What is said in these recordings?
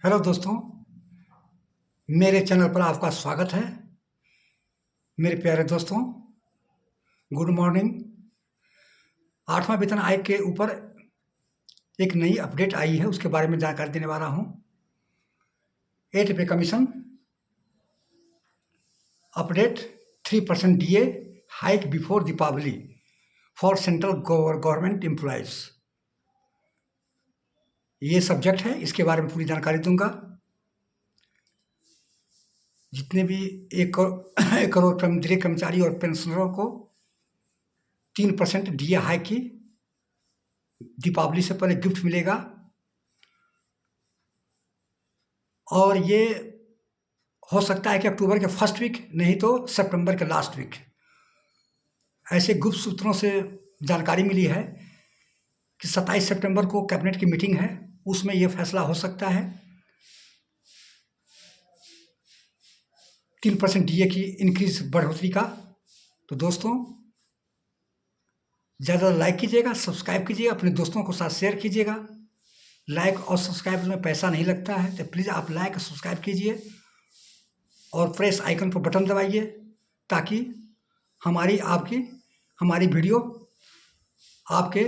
Hello दोस्तों, मेरे channel पर आपका स्वागत है। मेरे प्यारे दोस्तों, गुड मॉर्निंग। 8वां वेतन आयोग के ऊपर एक नई अपडेट आई है, उसके बारे में जानकारी देने वाला हूँ। 8 pay commission update 3% DA hike before Deepawali for central government employees. ये सब्जेक्ट है, इसके बारे में पूरी जानकारी दूंगा। जितने भी 1 करोड़ केंद्रीय कर्मचारी और पेंशनरों को 3% DA हाइक की दीपावली से पहले गिफ्ट मिलेगा, और ये हो सकता है कि अक्टूबर के फर्स्ट वीक, नहीं तो सितंबर के लास्ट वीक। ऐसे गुप्त सूत्रों से जानकारी मिली है कि 27 सितंबर को कैबिनेट की मीटिंग है, उसमें यह फैसला हो सकता है 3% DA की इंक्रीज बढ़ोतरी का। तो दोस्तों, ज़्यादा लाइक कीजिएगा, सब्सक्राइब कीजिएगा, अपने दोस्तों को साथ शेयर कीजिएगा। लाइक और सब्सक्राइब में पैसा नहीं लगता है, तो प्लीज़ आप लाइक और सब्सक्राइब कीजिए और प्रेस आइकन पर बटन दबाइए, ताकि हमारी वीडियो आपके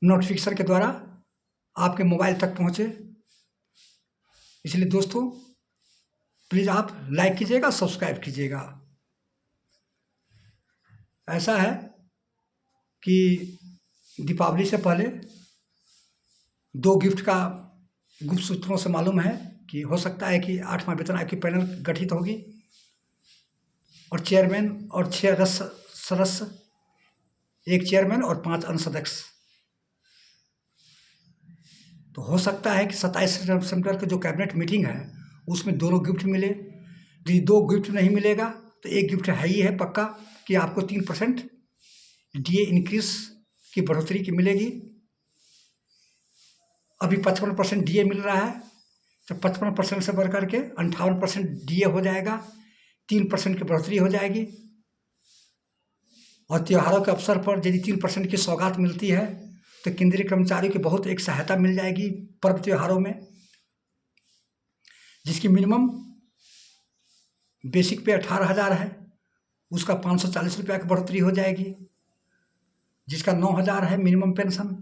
नोटिफिकेशन के द्वारा आपके मोबाइल तक पहुँचे। इसलिए दोस्तों, प्लीज़ आप लाइक कीजिएगा, सब्सक्राइब कीजिएगा। ऐसा है कि दीपावली से पहले 2 गिफ्ट का गुप्त सूत्रों से मालूम है कि हो सकता है कि 8वां वेतन आयोग की पैनल गठित होगी और चेयरमैन और 6 सदस्य, 1 चेयरमैन और 5 अन्य सदस्य। तो हो सकता है कि 27 सितंबर की जो कैबिनेट मीटिंग है, उसमें दोनों गिफ्ट मिले। यदि 2 गिफ्ट नहीं मिलेगा तो 1 गिफ्ट है ही है पक्का, कि आपको 3% DA इंक्रीज की बढ़ोतरी की मिलेगी। अभी 55% DA मिल रहा है, तो 55% से बढ़ करके 58% DA हो जाएगा, 3% की बढ़ोतरी हो जाएगी। और त्योहारों के अवसर पर यदि 3% की सौगात मिलती है, तो केंद्रीय कर्मचारियों की बहुत एक सहायता मिल जाएगी पर्व त्योहारों में। जिसकी मिनिमम बेसिक पे 18,000 है, उसका 540 रुपया की बढ़ोतरी हो जाएगी। जिसका 9,000 है मिनिमम पेंशन,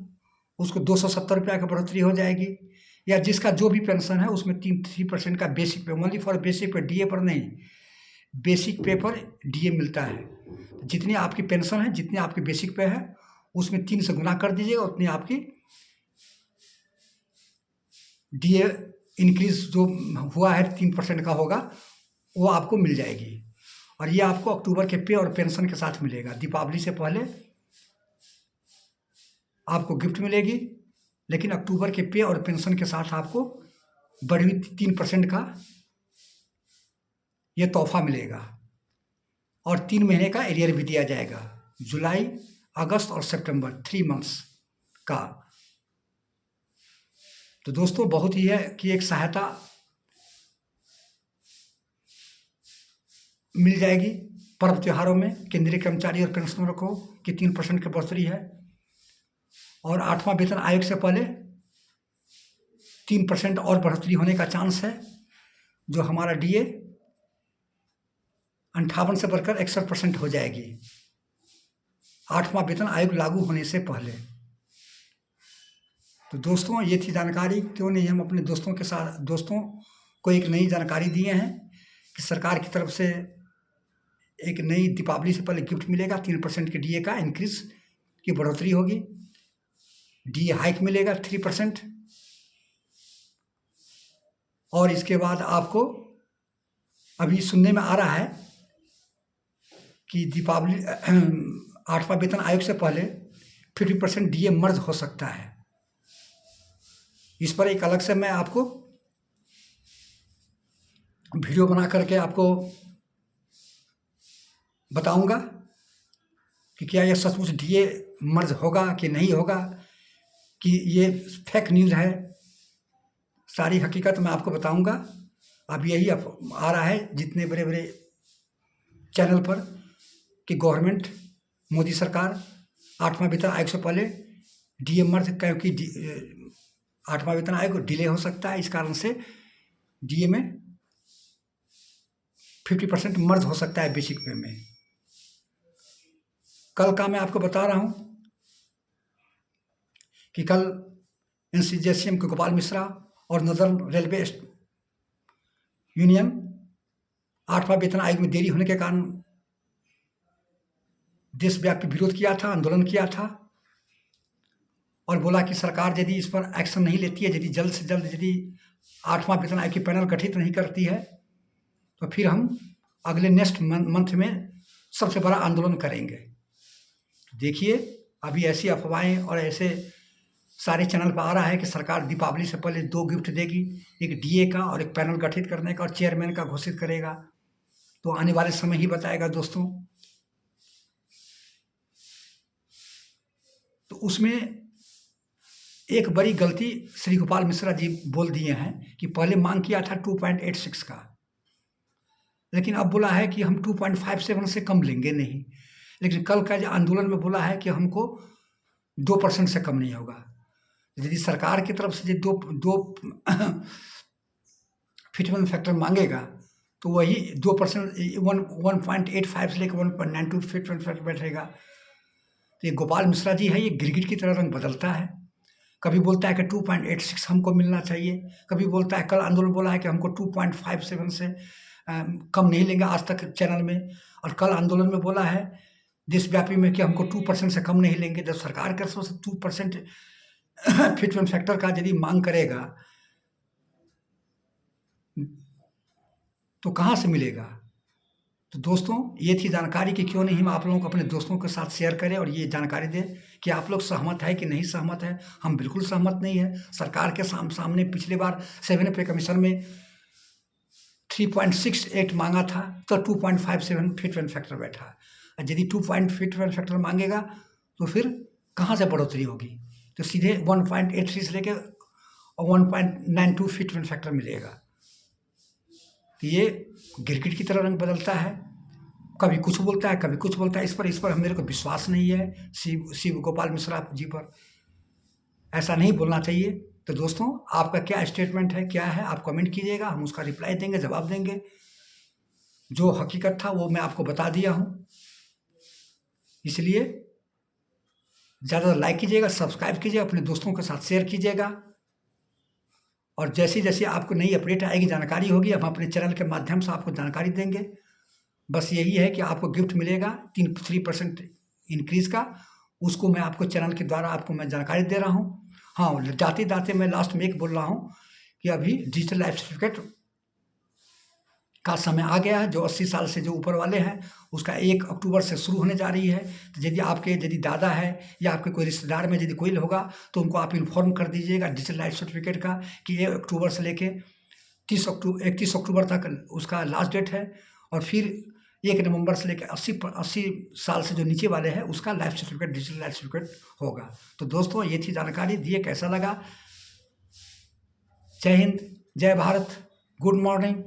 उसको 270 रुपया की बढ़ोतरी हो जाएगी। या जिसका जो भी पेंशन है उसमें 3% का बेसिक पे, ओनली फॉर बेसिक पे, DA पर नहीं, बेसिक पे पर DA मिलता है। जितनी आपकी पेंशन है, जितनी आपकी बेसिक पे है, उसमें 3 से गुना कर दीजिएगा, उतनी आपकी DA इंक्रीज जो हुआ है 3% का होगा, वो आपको मिल जाएगी। और ये आपको अक्टूबर के पे और पेंशन के साथ मिलेगा। दीपावली से पहले आपको गिफ्ट मिलेगी, लेकिन अक्टूबर के पे और पेंशन के साथ आपको बढ़ी हुई 3% का ये तोहफा मिलेगा। और 3 महीने का एरियर भी दिया जाएगा, जुलाई, अगस्त और सितंबर, 3 मंथ्स का। तो दोस्तों, बहुत ही है कि एक सहायता मिल जाएगी पर्व त्योहारों में केंद्रीय कर्मचारी और पेंशनरों को, कि 3% की बढ़ोतरी है। और 8वां वेतन आयोग से पहले 3% और बढ़ोतरी होने का चांस है। जो हमारा DA 58 से बढ़कर 61% हो जाएगी 8वां वेतन आयोग लागू होने से पहले। तो दोस्तों, ये थी जानकारी। क्यों नहीं हम अपने दोस्तों को एक नई जानकारी दिए हैं कि सरकार की तरफ से एक नई दीपावली से पहले गिफ्ट मिलेगा, 3% के DA का इंक्रीज की बढ़ोतरी होगी, DA हाइक मिलेगा 3%। और इसके बाद आपको अभी सुनने में आ रहा है कि दीपावली 8वां वेतन आयोग से पहले 50% DA मर्ज हो सकता है। इस पर एक अलग से मैं आपको वीडियो बना करके आपको बताऊंगा कि क्या यह सचमुच DA मर्ज होगा कि नहीं होगा, कि ये फेक न्यूज़ है। सारी हकीकत मैं आपको बताऊंगा। अब यही आ रहा है जितने बड़े बड़े चैनल पर, कि गवर्नमेंट, मोदी सरकार 8वां वेतन आयोग से पहले DA मर्ज, क्योंकि 8वां वेतन आयोग डिले हो सकता है। इस कारण से डीए में 50% मर्ज हो सकता है बेसिक पे में। कल का मैं आपको बता रहा हूँ कि कल एनसीजेसीएम के गोपाल मिश्रा और नॉर्दर्न रेलवे यूनियन 8वां वेतन आयोग में देरी होने के कारण देशव्यापी विरोध किया था, आंदोलन किया था और बोला कि सरकार यदि इस पर एक्शन नहीं लेती है, यदि जल्द से जल्द यदि 8वां वेतन आयोग की पैनल गठित नहीं करती है, तो फिर हम अगले नेक्स्ट मंथ में सबसे बड़ा आंदोलन करेंगे। देखिए, अभी ऐसी अफवाहें और ऐसे सारे चैनल पर आ रहा है कि सरकार दीपावली से पहले 2 गिफ्ट देगी, एक डीए का और एक पैनल गठित करने का और चेयरमैन का घोषित करेगा। तो आने वाले समय ही बताएगा दोस्तों। तो उसमें एक बड़ी गलती श्री गोपाल मिश्रा जी बोल दिए हैं कि पहले मांग किया था 2.86 का, लेकिन अब बोला है कि हम 2.57 से कम लेंगे नहीं। लेकिन कल का जो आंदोलन में बोला है कि हमको 2% से कम नहीं होगा। यदि सरकार की तरफ से दो फिटमेंट फैक्टर मांगेगा तो वही 2% 1.85 से लेकर 1.92 फिटमेंट फैक्टर बैठेगा। तो ये गोपाल मिश्रा जी है, ये गिरगिट की तरह रंग बदलता है। कभी बोलता है कि 2.86 हमको मिलना चाहिए, कभी बोलता है, कल आंदोलन बोला है कि हमको 2.57 से कम नहीं लेंगे आज तक चैनल में, और कल आंदोलन में बोला है देशव्यापी में कि हमको 2% से कम नहीं लेंगे। जब सरकार के तरफ से 2% फिटमेंट फैक्टर का यदि मांग करेगा तो कहाँ से मिलेगा। तो दोस्तों, ये थी जानकारी कि क्यों नहीं हम आप लोगों को अपने दोस्तों के साथ शेयर करें और ये जानकारी दें कि आप लोग सहमत है कि नहीं सहमत है। हम बिल्कुल सहमत नहीं है। सरकार के सामने पिछले बार 7 पे कमीशन में 3.68 मांगा था तो 2.57 फिटमेंट फैक्टर बैठा। यदि 2 फिटमेंट फैक्टर मांगेगा तो फिर कहाँ से बढ़ोतरी होगी। तो सीधे 1.83 से लेकर 1.92 फिटमेंट फैक्टर मिलेगा। तो ये गिरगिट की तरह रंग बदलता है, कभी कुछ बोलता है कभी कुछ बोलता है। इस पर मेरे को विश्वास नहीं है शिव गोपाल मिश्रा जी पर। ऐसा नहीं बोलना चाहिए। तो दोस्तों, आपका क्या स्टेटमेंट है, क्या है, आप कमेंट कीजिएगा, हम उसका रिप्लाई देंगे, जवाब देंगे। जो हकीकत था वो मैं आपको बता दिया हूँ। इसलिए ज़्यादा लाइक कीजिएगा, सब्सक्राइब कीजिएगा, अपने दोस्तों के साथ शेयर कीजिएगा। और जैसी जैसी आपको नई अपडेट आएगी, जानकारी होगी, हम अपने चैनल के माध्यम से आपको जानकारी देंगे। बस यही है कि आपको गिफ्ट मिलेगा 3% इंक्रीज़ का, उसको मैं आपको चैनल के द्वारा आपको मैं जानकारी दे रहा हूँ। हाँ, जाते जाते मैं लास्ट में एक बोल रहा हूँ कि अभी डिजिटल लाइफ सर्टिफिकेट का समय आ गया है। जो 80 साल से जो ऊपर वाले हैं उसका 1 अक्टूबर से शुरू होने जा रही है। तो यदि दादा है या आपके कोई रिश्तेदार में यदि कोई होगा तो उनको आप इन्फॉर्म कर दीजिएगा डिजिटल लाइफ सर्टिफिकेट का कि 1 अक्टूबर से लेके 31 अक्टूबर तक उसका लास्ट डेट है। और फिर 1 नवंबर से लेकर 80 साल से जो नीचे वाले हैं उसका life certificate digital life certificate होगा। तो दोस्तों, ये थी जानकारी। दिए कैसा लगा। जय हिंद, जय भारत, गुड मॉर्निंग।